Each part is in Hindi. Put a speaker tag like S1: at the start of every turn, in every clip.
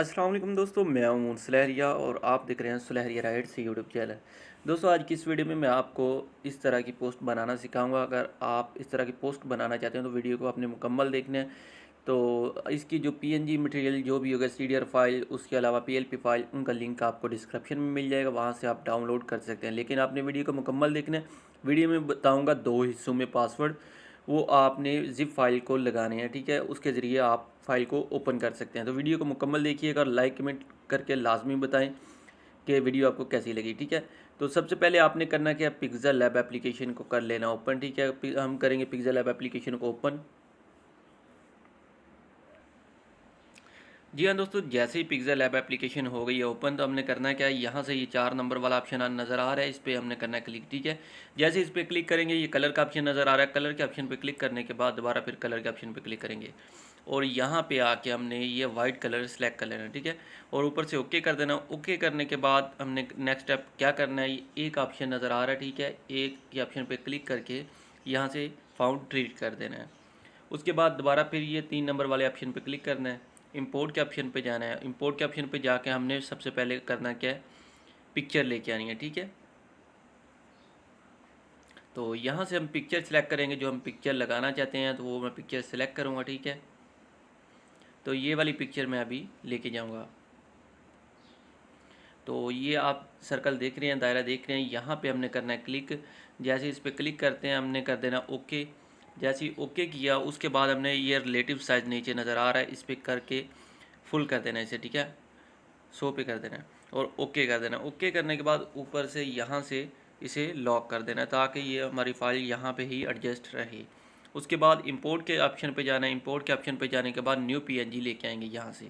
S1: अस्सलाम वालेकुम दोस्तों, मैं हूं सुलहरिया और आप देख रहे हैं सुलहरिया राइट्स यूट्यूब चैनल। दोस्तों, आज की इस वीडियो में मैं आपको इस तरह की पोस्ट बनाना सिखाऊंगा। अगर आप इस तरह की पोस्ट बनाना चाहते हैं तो वीडियो को आपने मुकम्मल देखना है। तो इसकी जो पीएनजी मटेरियल जो भी होगा, सीडीआर फाइल, उसके अलावा पीएलपी फाइल, उनका लिंक आपको डिस्क्रिप्शन में मिल जाएगा, वहाँ से आप डाउनलोड कर सकते हैं। लेकिन आपने वीडियो को मुकम्मल देखना है। वीडियो में बताऊँगा 2 हिस्सों में पासवर्ड, वो आपने ज़िप फाइल को लगाने हैं, ठीक है। उसके ज़रिए आप फाइल को ओपन कर सकते हैं। तो वीडियो को मुकम्मल देखिएगा और लाइक कमेंट करके लाजमी बताएं कि वीडियो आपको कैसी लगी, ठीक है। तो सबसे पहले आपने करना क्या, पिक्सेल लैब एप्लीकेशन को कर लेना ओपन, ठीक है। हम करेंगे पिक्सेल लैब एप्लीकेशन को ओपन। जी हाँ दोस्तों, जैसे ही पिक्सेल लैब एप्लीकेशन हो गई है ओपन, तो हमने करना क्या है, यहाँ से ये 4 नंबर वाला ऑप्शन नज़र आ रहा है, इस पर हमने करना है क्लिक, ठीक है। जैसे इस पर क्लिक करेंगे, ये कलर का ऑप्शन नज़र आ रहा है। कलर के ऑप्शन पे क्लिक करने के बाद दोबारा फिर कलर के ऑप्शन पे क्लिक करेंगे और यहाँ पे आके हमने ये वाइट कलर सेलेक्ट कर लेना, ठीक है। और ऊपर से ओके कर देना। ओके करने के बाद हमने नेक्स्ट स्टेप क्या करना है, एक ऑप्शन नज़र आ रहा है, ठीक है। एक के ऑप्शन पर क्लिक करके यहाँ से फाउंड ट्रीट कर देना है। उसके बाद दोबारा फिर ये 3 नंबर वाले ऑप्शन पे क्लिक करना है। इंपोर्ट के ऑप्शन पे जाना है। इंपोर्ट के ऑप्शन पे जाके हमने सबसे पहले करना क्या है, पिक्चर लेके आनी है, ठीक है। तो यहाँ से हम पिक्चर सेलेक्ट करेंगे, जो हम पिक्चर लगाना चाहते हैं, तो वो मैं पिक्चर सेलेक्ट करूँगा, ठीक है। तो ये वाली पिक्चर मैं अभी लेके जाऊँगा। तो ये आप सर्कल देख रहे हैं, दायरा देख रहे हैं, यहाँ पे हमने करना है क्लिक। जैसे इस पर क्लिक करते हैं हमने कर देना ओके। जैसे ही ओके किया उसके बाद हमने ये रिलेटिव साइज़ नीचे नज़र आ रहा है, इस पर करके फुल कर देना इसे, ठीक है। 100 पे कर देना है और ओके कर देना। ओके करने के बाद ऊपर से यहाँ से इसे लॉक कर देना ताकि ये हमारी फ़ाइल यहाँ पे ही एडजस्ट रहे। उसके बाद इंपोर्ट के ऑप्शन पे जाना है। इंपोर्ट के ऑप्शन पे जाने के बाद न्यू पीएनजी लेके आएंगे। यहाँ से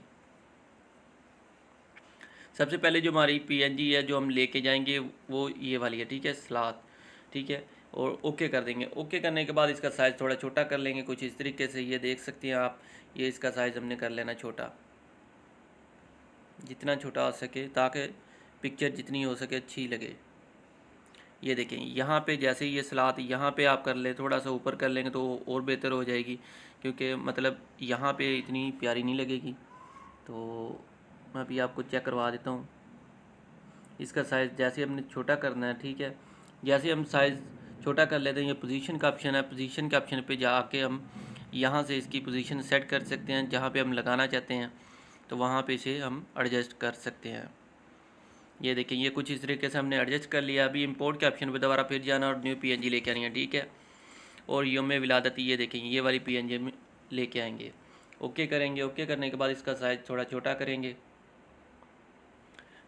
S1: सबसे पहले जो हमारी पीएनजी है जो हम लेके जाएंगे वो ये वाली है, ठीक है, सलाद, ठीक है। और ओके कर देंगे। ओके करने के बाद इसका साइज़ थोड़ा छोटा कर लेंगे, कुछ इस तरीके से। ये देख सकते हैं आप, ये इसका साइज़ हमने कर लेना छोटा, जितना छोटा हो सके, ताकि पिक्चर जितनी हो सके अच्छी लगे। ये देखें, यहाँ पे जैसे ये सलाद यहाँ पे आप कर लें, थोड़ा सा ऊपर कर लेंगे तो और बेहतर हो जाएगी, क्योंकि मतलब यहाँ पे इतनी प्यारी नहीं लगेगी। तो मैं अभी आपको चेक करवा देता हूँ। इसका साइज़ जैसे हमने छोटा करना है, ठीक है। जैसे हम साइज़ छोटा कर लेते हैं, ये पोजीशन का ऑप्शन है। पोजीशन के ऑप्शन पे जाके हम यहाँ से इसकी पोजीशन सेट कर सकते हैं, जहाँ पे हम लगाना चाहते हैं तो वहाँ पे इसे हम एडजस्ट कर सकते हैं। ये देखें, ये कुछ इस तरीके से हमने एडजस्ट कर लिया। अभी इंपोर्ट के ऑप्शन पे दोबारा फिर जाना और न्यू पीएनजी लेके आनी है, ठीक है। और यौम विलादत, ये देखें, ये वाली पीएनजी में लेके आएंगे। ओके करेंगे। ओके करने के बाद इसका साइज़ थोड़ा छोटा करेंगे।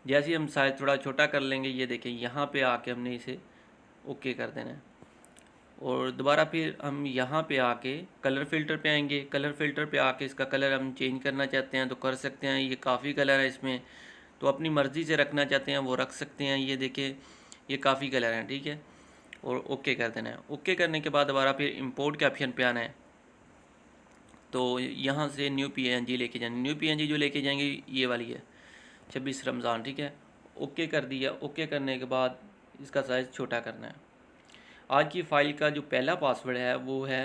S1: जैसे ही हम साइज़ थोड़ा छोटा कर लेंगे, ये देखें, यहाँ पे आके हमने इसे ओके कर देना है। और दोबारा फिर हम यहाँ पे आके कलर फ़िल्टर पे आएंगे। कलर फ़िल्टर पे आके इसका कलर हम चेंज करना चाहते हैं तो कर सकते हैं। ये काफ़ी कलर है इसमें, तो अपनी मर्ज़ी से रखना चाहते हैं वो रख सकते हैं। ये देखिए, ये काफ़ी कलर हैं, ठीक है। और ओके कर देना है। ओके करने के बाद दोबारा फिर इंपोर्ट के ऑप्शन पे आना है। तो यहाँ से न्यू पीएनजी लेके जाएंगे। न्यू पीएनजी जो लेके जाएंगे ये वाली है, 26 रमज़ान, ठीक है। ओके कर दिया। ओके करने के बाद इसका साइज़ छोटा करना है। आज की फ़ाइल का जो पहला पासवर्ड है वो है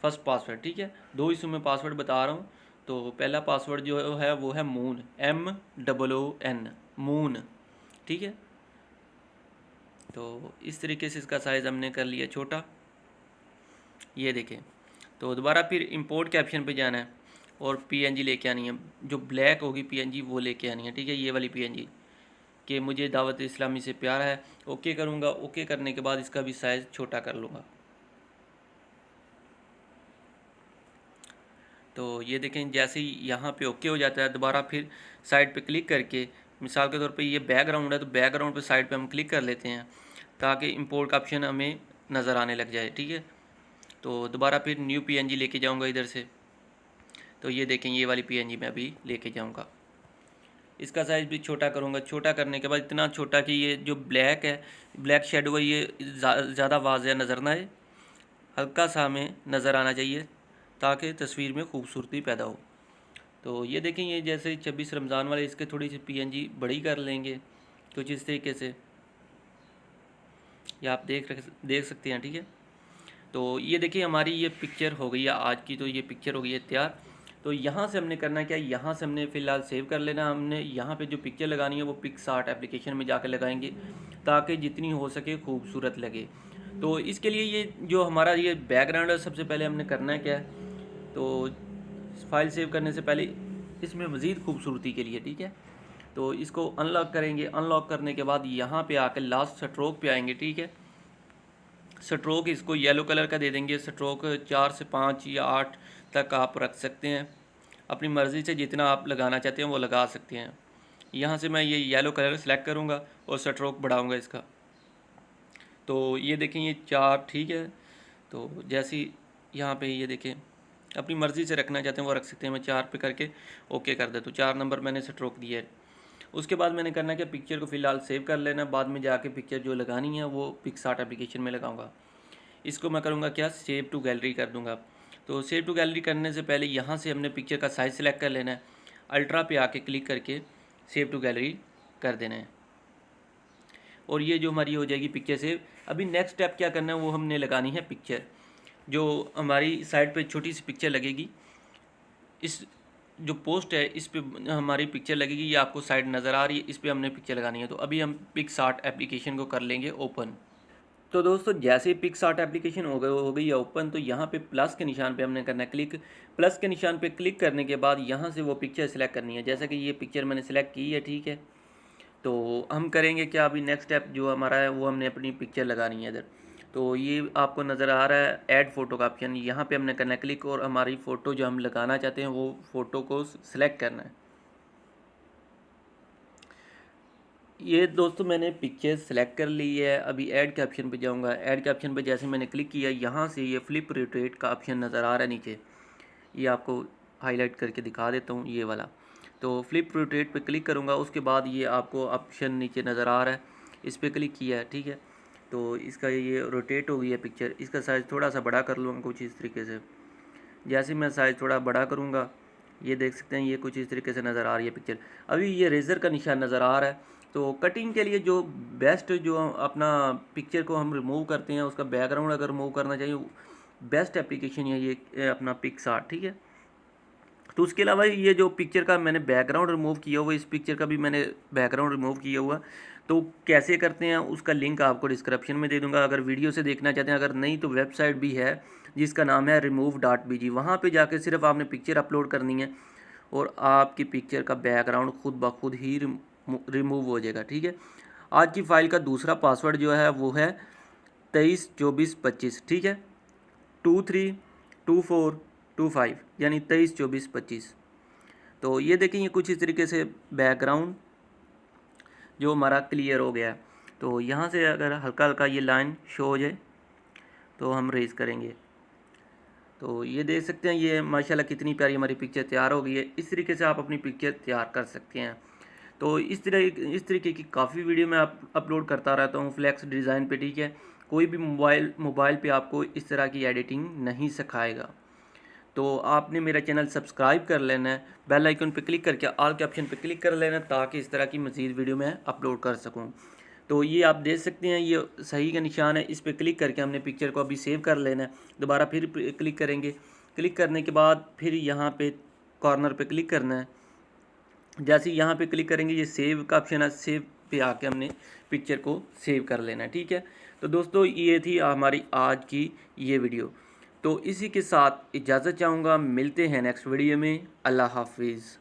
S1: फर्स्ट पासवर्ड, ठीक है। 2 हिस्सों में पासवर्ड बता रहा हूँ। तो पहला पासवर्ड जो है वो है मून, MOON, मून, ठीक है। तो इस तरीके से इसका साइज़ हमने कर लिया छोटा, ये देखें। तो दोबारा फिर इंपोर्ट के ऑप्शन पे जाना है और पीएनजी लेके आनी है। जो ब्लैक होगी पीएनजी वो लेके आनी है, ठीक है, ये वाली पीएनजी, कि मुझे दावत इस्लामी से प्यार है। ओके करूँगा। ओके करने के बाद इसका भी साइज़ छोटा कर लूँगा। तो ये देखें, जैसे ही यहाँ पे ओके हो जाता है, दोबारा फिर साइड पे क्लिक करके, मिसाल के तौर पे ये बैकग्राउंड है तो बैकग्राउंड पे साइड पे हम क्लिक कर लेते हैं ताकि इंपोर्ट का ऑप्शन हमें नज़र आने लग जाए, ठीक है। तो दोबारा फिर न्यू पीएनजी लेके जाऊँगा इधर से। तो ये देखें, ये वाली पीएनजी मैं अभी लेके जाऊँगा। इसका साइज़ भी छोटा करूँगा। छोटा करने के बाद इतना छोटा कि ये जो ब्लैक है, ब्लैक शेडो है, ये ज़्यादा वाज़ेह नज़र ना आए, हल्का सा हमें नज़र आना चाहिए ताकि तस्वीर में खूबसूरती पैदा हो। तो ये देखें, ये जैसे 26 रमज़ान वाले, इसके थोड़ी सी पीएनजी बड़ी कर लेंगे कुछ इस तरीके से, ये आप देख सकते हैं, ठीक है। तो ये देखिए, हमारी ये पिक्चर हो गई है आज की। तो ये पिक्चर हो गई है तैयार। तो यहाँ से हमने करना क्या, यहाँ से हमने फ़िलहाल सेव कर लेना। हमने यहाँ पे जो पिक्चर लगानी है वो पिक्सआर्ट एप्लीकेशन में जाकर लगाएंगे ताकि जितनी हो सके खूबसूरत लगे। तो इसके लिए ये जो हमारा ये बैकग्राउंड है, सबसे पहले हमने करना है क्या है, तो फाइल सेव करने से पहले इसमें मज़ीद खूबसूरती के लिए, ठीक है, तो इसको अनलॉक करेंगे। अनलॉक करने के बाद यहाँ पे आकर लास्ट स्ट्रोक पे आएंगे, ठीक है। स्ट्रोक इसको येलो कलर का दे देंगे। स्ट्रोक 4 से 5 या 8 तक आप रख सकते हैं, अपनी मर्ज़ी से जितना आप लगाना चाहते हैं वो लगा सकते हैं। यहाँ से मैं ये येलो कलर सेलेक्ट करूँगा और स्ट्रोक बढ़ाऊँगा इसका। तो ये देखें ये 4 ठीक है। तो जैसे यहाँ पे ये देखें अपनी मर्ज़ी से रखना चाहते हैं वो रख सकते हैं। मैं 4 पे करके ओके कर देता हूँ। 4 नंबर मैंने स्ट्रोक दिया है। उसके बाद मैंने करना है कि पिक्चर को फ़िलहाल सेव कर लेना। बाद में जाके पिक्चर जो लगानी है वो पिक्सआर्ट एप्लीकेशन में लगाऊंगा। इसको मैं करूँगा क्या, सेव टू गैलरी कर दूँगा। तो सेव टू गैलरी करने से पहले यहाँ से हमने पिक्चर का साइज़ सेलेक्ट कर लेना है। अल्ट्रा पे आके क्लिक करके सेव टू गैलरी कर देना है और ये जो हमारी हो जाएगी पिक्चर सेव। अभी नेक्स्ट स्टेप क्या करना है, वो हमने लगानी है पिक्चर। जो हमारी साइड पे छोटी सी पिक्चर लगेगी, इस जो पोस्ट है इस पे हमारी पिक्चर लगेगी। ये आपको साइड नज़र आ रही है, इस पे हमने पिक्चर लगानी है। तो अभी हम पिक्सआर्ट एप्लीकेशन को कर लेंगे ओपन। तो दोस्तों जैसे पिक्सआर्ट एप्लीकेशन हो गई है ओपन, तो यहाँ पे प्लस के निशान पे हमने करना है क्लिक। प्लस के निशान पे क्लिक करने के बाद यहाँ से वो पिक्चर सेलेक्ट करनी है। जैसा कि ये पिक्चर मैंने सेलेक्ट की है, ठीक है। तो हम करेंगे क्या, अभी नेक्स्ट स्टेप जो हमारा है वो हमने अपनी पिक्चर लगानी है इधर। तो ये आपको नज़र आ रहा है ऐड फ़ोटो का ऑप्शन, यहाँ पे हमने करना है क्लिक और हमारी फ़ोटो जो हम लगाना चाहते हैं वो फ़ोटो को सिलेक्ट करना है। ये दोस्तों मैंने पिक्चर सेलेक्ट कर ली है। अभी ऐड के ऑप्शन पे जाऊंगा। ऐड के ऑप्शन पे जैसे मैंने क्लिक किया, यहाँ से ये फ्लिप रोटेट का ऑप्शन नज़र आ रहा है नीचे। ये आपको हाईलाइट करके दिखा देता हूँ, ये वाला। तो फ्लिप रोटेट पे क्लिक करूँगा। उसके बाद ये आपको ऑप्शन नीचे नज़र आ रहा है, इस पर क्लिक किया है, ठीक है। तो इसका ये रोटेट हो गई है पिक्चर। इसका साइज़ थोड़ा सा बड़ा कर लूँगा कुछ इस तरीके से। जैसे मैं साइज़ थोड़ा बड़ा करूँगा, ये देख सकते हैं ये कुछ इस तरीके से नज़र आ रही है पिक्चर। अभी ये रेज़र का निशान नज़र आ रहा है। तो कटिंग के लिए जो बेस्ट जो अपना पिक्चर को हम रिमूव करते हैं, उसका बैकग्राउंड अगर रिमूव करना चाहिए, बेस्ट एप्लीकेशन है ये अपना पिक्सआर्ट, ठीक है। तो उसके अलावा ये जो पिक्चर का मैंने बैकग्राउंड रिमूव किया हुआ, इस पिक्चर का भी मैंने बैकग्राउंड रिमूव किया हुआ। तो कैसे करते हैं उसका लिंक आपको डिस्क्रिप्शन में दे दूंगा, अगर वीडियो से देखना चाहते हैं। अगर नहीं तो वेबसाइट भी है जिसका नाम है remove.bg। वहाँ पे जाके सिर्फ आपने पिक्चर अपलोड करनी है और आपकी पिक्चर का बैकग्राउंड खुद ब खुद ही रिमूव हो जाएगा, ठीक है। आज की फ़ाइल का दूसरा पासवर्ड जो है वो है 232425, ठीक है, 232425 यानी 232425। तो ये देखें ये कुछ इस तरीके से बैकग्राउंड जो हमारा क्लियर हो गया है। तो यहाँ से अगर हल्का हल्का ये लाइन शो हो जाए तो हम रेज करेंगे। तो ये देख सकते हैं ये माशाल्लाह कितनी प्यारी हमारी पिक्चर तैयार हो गई है। इस तरीके से आप अपनी पिक्चर तैयार कर सकते हैं। तो इस तरीके की काफ़ी वीडियो मैं अपलोड करता रहता हूँ फ्लैक्स डिज़ाइन पे, ठीक है। कोई भी मोबाइल पे आपको इस तरह की एडिटिंग नहीं सिखाएगा। तो आपने मेरा चैनल सब्सक्राइब कर लेना है, बेल आइकन पे क्लिक करके ऑल के ऑप्शन पे क्लिक कर लेना ताकि इस तरह की मज़ीद वीडियो मैं अपलोड कर सकूं। तो ये आप देख सकते हैं ये सही का निशान है, इस पर क्लिक करके हमने पिक्चर को अभी सेव कर लेना है। दोबारा फिर क्लिक करेंगे। क्लिक करने के बाद फिर यहाँ पे कॉर्नर पे क्लिक करना है। जैसे यहाँ पे क्लिक करेंगे ये सेव का ऑप्शन है, सेव पे आके हमने पिक्चर को सेव कर लेना है, ठीक है। तो दोस्तों ये थी हमारी आज की ये वीडियो। तो इसी के साथ इजाज़त चाहूँगा, मिलते हैं नेक्स्ट वीडियो में। अल्लाह हाफिज़।